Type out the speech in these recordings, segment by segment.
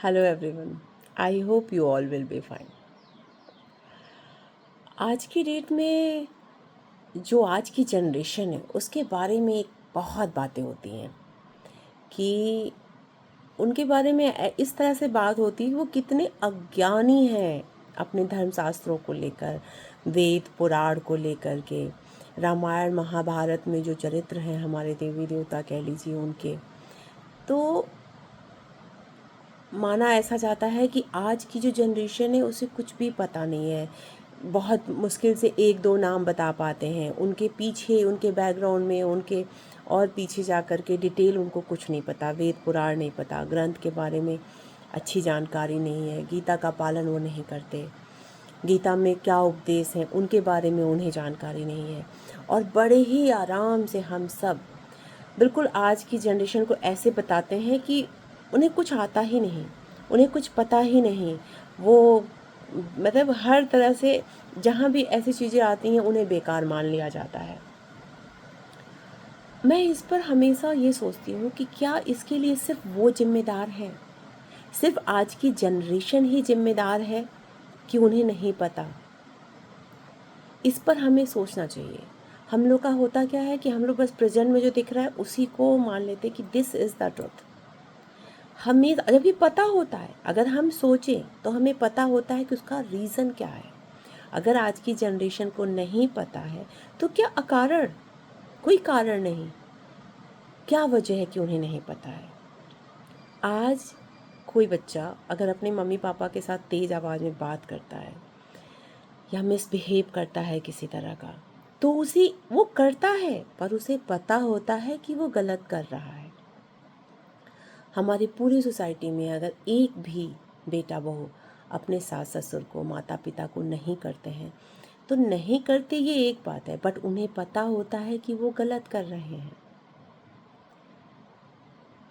Hello everyone. I hope you all will be fine. आज की date में जो आज की जनरेशन है उसके बारे में एक बहुत बातें होती हैं कि उनके बारे में इस तरह से बात होती है वो कितने अज्ञानी हैं अपने धर्मशास्त्रों को लेकर, वेद पुराण को लेकर के, रामायण महाभारत में जो चरित्र हैं हमारे देवी देवता कह लीजिए उनके। तो माना ऐसा जाता है कि आज की जो जनरेशन है उसे कुछ भी पता नहीं है, बहुत मुश्किल से एक दो नाम बता पाते हैं, उनके पीछे उनके बैकग्राउंड में उनके और पीछे जा कर के डिटेल उनको कुछ नहीं पता, वेद पुराण नहीं पता, ग्रंथ के बारे में अच्छी जानकारी नहीं है, गीता का पालन वो नहीं करते, गीता में क्या उपदेश हैं उनके बारे में उन्हें जानकारी नहीं है। और बड़े ही आराम से हम सब बिल्कुल आज की जनरेशन को ऐसे बताते हैं कि उन्हें कुछ आता ही नहीं, उन्हें कुछ पता ही नहीं। वो मतलब हर तरह से जहाँ भी ऐसी चीज़ें आती हैं उन्हें बेकार मान लिया जाता है। मैं इस पर हमेशा ये सोचती हूँ कि क्या इसके लिए सिर्फ वो जिम्मेदार हैं, सिर्फ आज की जनरेशन ही जिम्मेदार है कि उन्हें नहीं पता। इस पर हमें सोचना चाहिए। हम लोग का होता क्या है कि हम लोग बस प्रेजेंट में जो दिख रहा है उसी को मान लेते कि दिस इज़ द ट्रुथ। हमें जब ये पता होता है, अगर हम सोचें तो हमें पता होता है कि उसका रीज़न क्या है। अगर आज की जनरेशन को नहीं पता है तो क्या अकारण, कोई कारण नहीं, क्या वजह है कि उन्हें नहीं पता है। आज कोई बच्चा अगर अपने मम्मी पापा के साथ तेज़ आवाज़ में बात करता है या मिसबिहेव करता है किसी तरह का, तो उसे वो करता है पर उसे पता होता है कि वो गलत कर रहा है। हमारी पूरी सोसाइटी में अगर एक भी बेटा बहू अपने सास ससुर को, माता पिता को नहीं करते हैं तो नहीं करते ये एक बात है, बट उन्हें पता होता है कि वो गलत कर रहे हैं।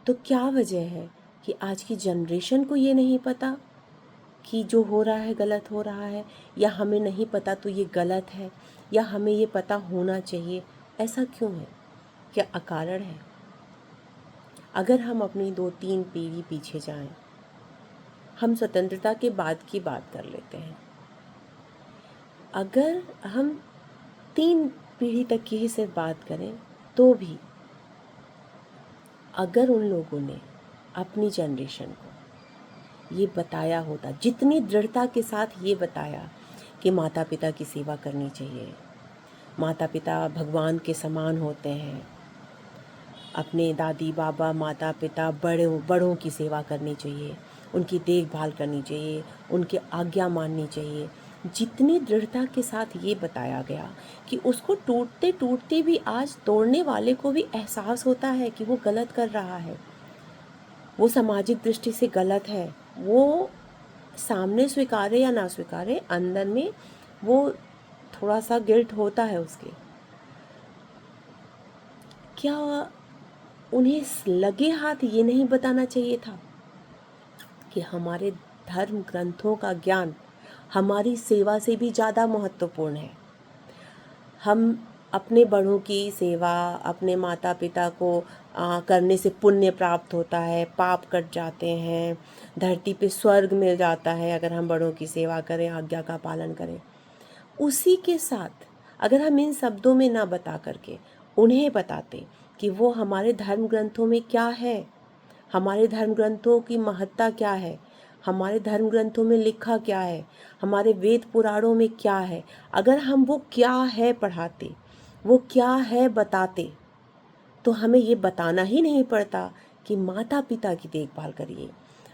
तो क्या वजह है कि आज की जनरेशन को ये नहीं पता कि जो हो रहा है गलत हो रहा है, या हमें नहीं पता तो ये गलत है, या हमें ये पता होना चाहिए? ऐसा क्यों है? क्या अकारण है? अगर हम अपनी 2-3 पीढ़ी पीछे जाएं, हम स्वतंत्रता के बाद की बात कर लेते हैं। अगर हम 3 पीढ़ी तक की ही सिर्फ बात करें तो भी अगर उन लोगों ने अपनी जनरेशन को ये बताया होता, जितनी दृढ़ता के साथ ये बताया कि माता पिता की सेवा करनी चाहिए, माता पिता भगवान के समान होते हैं, अपने दादी बाबा माता पिता बड़ों की सेवा करनी चाहिए, उनकी देखभाल करनी चाहिए, उनकी आज्ञा माननी चाहिए, जितनी दृढ़ता के साथ ये बताया गया कि उसको टूटते टूटते भी आज तोड़ने वाले को भी एहसास होता है कि वो गलत कर रहा है, वो सामाजिक दृष्टि से गलत है, वो सामने स्वीकारे या ना स्वीकारे अंदर में वो थोड़ा सा गिल्ट होता है उसके। क्या उन्हें लगे हाथ ये नहीं बताना चाहिए था कि हमारे धर्म ग्रंथों का ज्ञान हमारी सेवा से भी ज़्यादा महत्वपूर्ण है? हम अपने बड़ों की सेवा, अपने माता पिता को करने से पुण्य प्राप्त होता है, पाप कट जाते हैं, धरती पे स्वर्ग मिल जाता है अगर हम बड़ों की सेवा करें, आज्ञा का पालन करें। उसी के साथ अगर हम इन शब्दों में ना बता करके उन्हें बताते कि वो हमारे धर्म ग्रंथों में क्या है, हमारे धर्म ग्रंथों की महत्ता क्या है, हमारे धर्म ग्रंथों में लिखा क्या है, हमारे वेद पुराणों में क्या है, अगर हम वो क्या है पढ़ाते, वो क्या है बताते, तो हमें ये बताना ही नहीं पड़ता कि माता पिता की देखभाल करिए,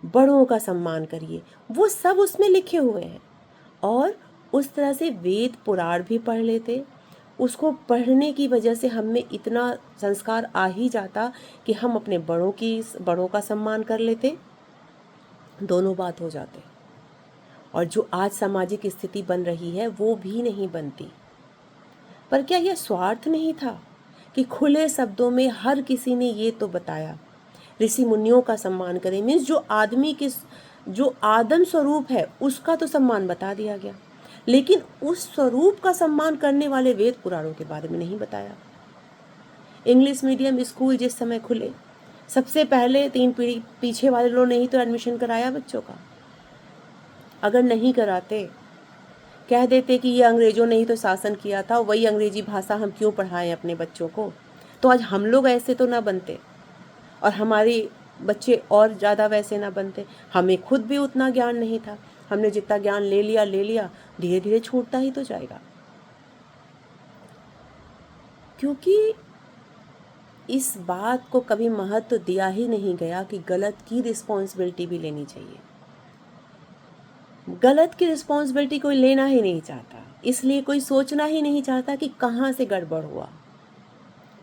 बड़ों का सम्मान करिए, वो सब उसमें लिखे हुए हैं। और उस तरह से वेद पुराण भी पढ़ लेते, उसको पढ़ने की वजह से हम में इतना संस्कार आ ही जाता कि हम अपने बड़ों का सम्मान कर लेते, दोनों बात हो जाते। और जो आज सामाजिक स्थिति बन रही है वो भी नहीं बनती। पर क्या यह स्वार्थ नहीं था कि खुले शब्दों में हर किसी ने ये तो बताया, ऋषि मुनियों का सम्मान करें, मीन्स जो आदमी के जो आदम स्वरूप है उसका तो सम्मान बता दिया गया, लेकिन उस स्वरूप का सम्मान करने वाले वेद पुराणों के बारे में नहीं बताया। इंग्लिश मीडियम स्कूल जिस समय खुले, सबसे पहले 3 पीढ़ी पीछे वाले लोगों ने ही तो एडमिशन कराया बच्चों का। अगर नहीं कराते, कह देते कि ये अंग्रेज़ों ने ही तो शासन किया था, वही अंग्रेजी भाषा हम क्यों पढ़ाएं अपने बच्चों को, तो आज हम लोग ऐसे तो ना बनते और हमारे बच्चे और ज़्यादा वैसे ना बनते। हमें खुद भी उतना ज्ञान नहीं था, हमने जितना ज्ञान ले लिया, धीरे धीरे छूटता ही तो जाएगा। क्योंकि इस बात को कभी महत्व दिया ही नहीं गया कि गलत की रिस्पॉन्सिबिलिटी भी लेनी चाहिए। गलत की रिस्पॉन्सिबिलिटी कोई लेना ही नहीं चाहता, इसलिए कोई सोचना ही नहीं चाहता कि कहाँ से गड़बड़ हुआ।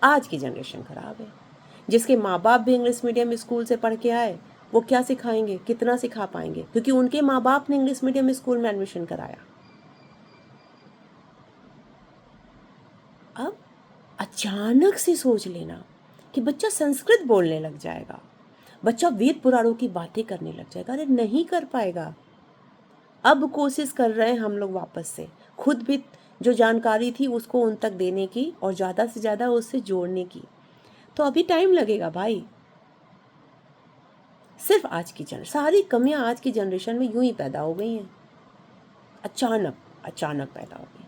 आज की जनरेशन खराब है। जिसके माँ बाप भी इंग्लिश मीडियम स्कूल से पढ़ के आए, वो क्या सिखाएंगे, कितना सिखा पाएंगे, क्योंकि उनके माँ बाप ने इंग्लिश मीडियम स्कूल में एडमिशन कराया। अब अचानक से सोच लेना कि बच्चा संस्कृत बोलने लग जाएगा, बच्चा वेद पुराणों की बातें करने लग जाएगा, अरे नहीं कर पाएगा। अब कोशिश कर रहे हैं हम लोग वापस से खुद भी जो जानकारी थी उसको उन तक देने की और ज़्यादा से ज़्यादा उससे जोड़ने की, तो अभी टाइम लगेगा भाई। सिर्फ आज की सारी कमियां आज की जनरेशन में यूं ही पैदा हो गई हैं, अचानक पैदा हो गई।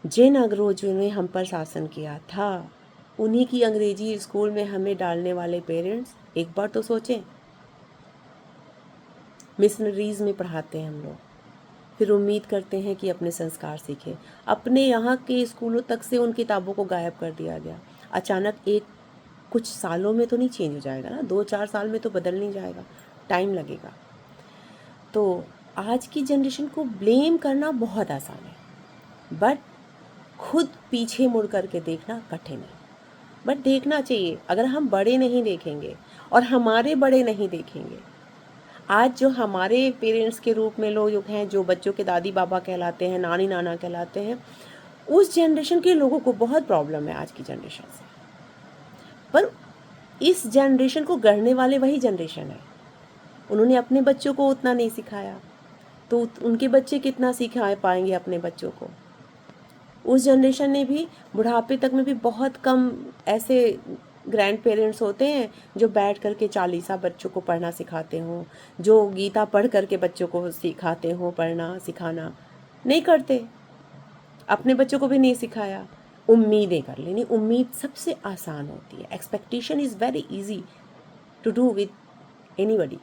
जिन अंग्रेजों ने हम पर शासन किया था, उन्हीं की अंग्रेजी स्कूल में हमें डालने वाले पेरेंट्स एक बार तो सोचें। मिशनरीज में पढ़ाते हैं हम लोग, फिर उम्मीद करते हैं कि अपने संस्कार सीखें। अपने यहाँ के स्कूलों तक से उन किताबों को गायब कर दिया गया। अचानक कुछ सालों में तो नहीं चेंज हो जाएगा ना, 2-4 साल में तो बदल नहीं जाएगा, टाइम लगेगा। तो आज की जनरेशन को ब्लेम करना बहुत आसान है, बट खुद पीछे मुड़ करके देखना कठिन है। बट देखना चाहिए। अगर हम बड़े नहीं देखेंगे और हमारे बड़े नहीं देखेंगे, आज जो हमारे पेरेंट्स के रूप में लोग हैं, जो बच्चों के दादी बाबा कहलाते हैं, नानी नाना कहलाते हैं, उस जनरेशन के लोगों को बहुत प्रॉब्लम है आज की जनरेशन से। पर इस जनरेशन को गढ़ने वाले वही जनरेशन है, उन्होंने अपने बच्चों को उतना नहीं सिखाया, तो उनके बच्चे कितना सिखा पाएंगे अपने बच्चों को। उस जनरेशन ने भी बुढ़ापे तक में भी बहुत कम ऐसे ग्रैंड पेरेंट्स होते हैं जो बैठ करके 40 बच्चों को पढ़ना सिखाते हों, जो गीता पढ़ करके बच्चों को सिखाते हों, पढ़ना सिखाना नहीं करते, अपने बच्चों को भी नहीं सिखाया। उम्मीदें कर लेनी, उम्मीद सबसे आसान होती है। Expectation is very easy to do with anybody.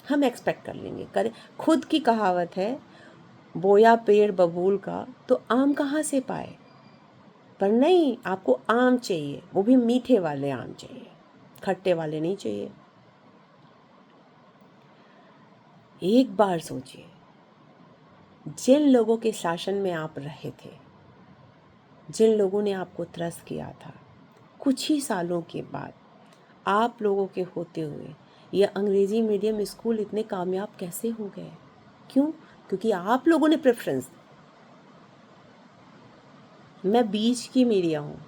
हम एक्सपेक्ट कर लेंगे, करें। खुद की कहावत है, बोया पेड़ बबूल का तो आम कहाँ से पाए। पर नहीं, आपको आम चाहिए, वो भी मीठे वाले आम चाहिए, खट्टे वाले नहीं चाहिए। एक बार सोचिए, जिन लोगों के शासन में आप रहे थे, जिन लोगों ने आपको त्रस्त किया था, कुछ ही सालों के बाद आप लोगों के होते हुए ये अंग्रेजी मीडियम स्कूल इतने कामयाब कैसे हो गए? क्यों? क्योंकि आप लोगों ने प्रेफरेंस। मैं बीच की मीडिया हूँ,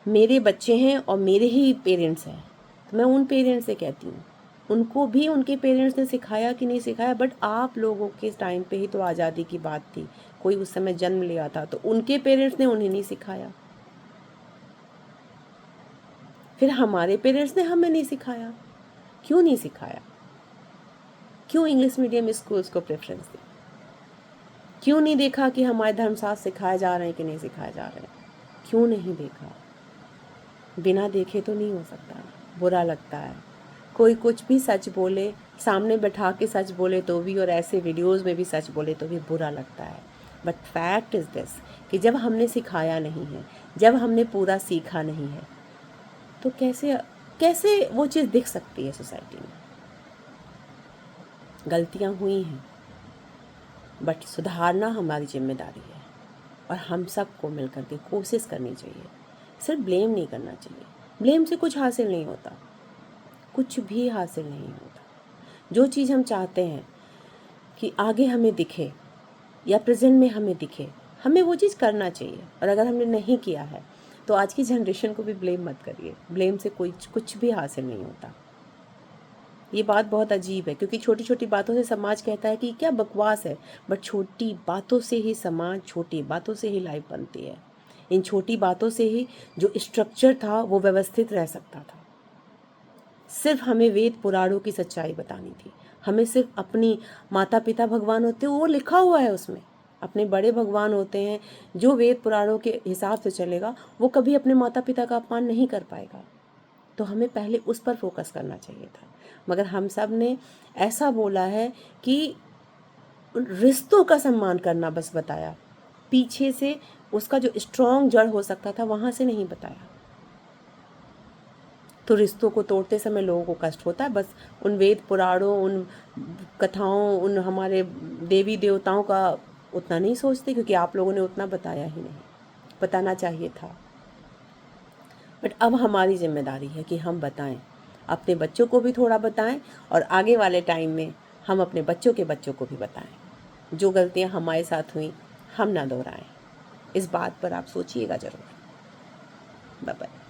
मेरे बच्चे हैं और मेरे ही पेरेंट्स हैं, तो मैं उन पेरेंट्स से कहती हूँ, उनको भी उनके पेरेंट्स ने सिखाया कि नहीं सिखाया, बट आप लोगों के टाइम पे ही तो आज़ादी की बात थी, कोई उस समय जन्म लिया था तो उनके पेरेंट्स ने उन्हें नहीं सिखाया, फिर हमारे पेरेंट्स ने हमें नहीं सिखाया। क्यों नहीं सिखाया? क्यों इंग्लिश मीडियम स्कूल्स को प्रेफरेंस दी? क्यों नहीं देखा कि हमारे धर्मशास्त्र सिखाए जा रहे हैं कि नहीं सिखाए जा रहे हैं? क्यों नहीं देखा? बिना देखे तो नहीं हो सकता, बुरा लगता है। कोई कुछ भी सच बोले, सामने बैठा के सच बोले तो भी, और ऐसे वीडियोज़ में भी सच बोले तो भी बुरा लगता है। बट फैक्ट इज़ दिस कि जब हमने सिखाया नहीं है, जब हमने पूरा सीखा नहीं है, तो कैसे कैसे वो चीज़ दिख सकती है सोसाइटी में? गलतियाँ हुई हैं, बट सुधारना हमारी जिम्मेदारी है और हम सबको मिल कर के कोशिश करनी चाहिए। सिर्फ ब्लेम नहीं करना चाहिए, ब्लेम से कुछ हासिल नहीं होता, कुछ भी हासिल नहीं होता। जो चीज़ हम चाहते हैं कि आगे हमें दिखे या प्रेजेंट में हमें दिखे, हमें वो चीज़ करना चाहिए। और अगर हमने नहीं किया है तो आज की जनरेशन को भी ब्लेम मत करिए, ब्लेम से कुछ भी हासिल नहीं होता। ये बात बहुत अजीब है, क्योंकि छोटी छोटी बातों से समाज कहता है कि क्या बकवास है, बट छोटी बातों से ही समाज, छोटी बातों से ही लाइफ बनती है। इन छोटी बातों से ही जो स्ट्रक्चर था वो व्यवस्थित रह सकता था। सिर्फ हमें वेद पुराणों की सच्चाई बतानी थी। हमें सिर्फ अपनी माता पिता भगवान होते हैं, वो लिखा हुआ है उसमें, अपने बड़े भगवान होते हैं। जो वेद पुराणों के हिसाब से चलेगा वो कभी अपने माता पिता का अपमान नहीं कर पाएगा। तो हमें पहले उस पर फोकस करना चाहिए था, मगर हम सब ने ऐसा बोला है कि रिश्तों का सम्मान करना बस बताया, पीछे से उसका जो स्ट्रॉन्ग जड़ हो सकता था वहाँ से नहीं बताया। तो रिश्तों को तोड़ते समय लोगों को कष्ट होता है, बस उन वेद पुराणों, उन कथाओं, उन हमारे देवी देवताओं का उतना नहीं सोचते, क्योंकि आप लोगों ने उतना बताया ही नहीं, बताना चाहिए था। बट अब हमारी जिम्मेदारी है कि हम बताएं, अपने बच्चों को भी थोड़ा बताएं, और आगे वाले टाइम में हम अपने बच्चों के बच्चों को भी बताएं। जो गलतियां हमारे साथ हुई हम ना दोहराएं। इस बात पर आप सोचिएगा ज़रूर। Bye bye.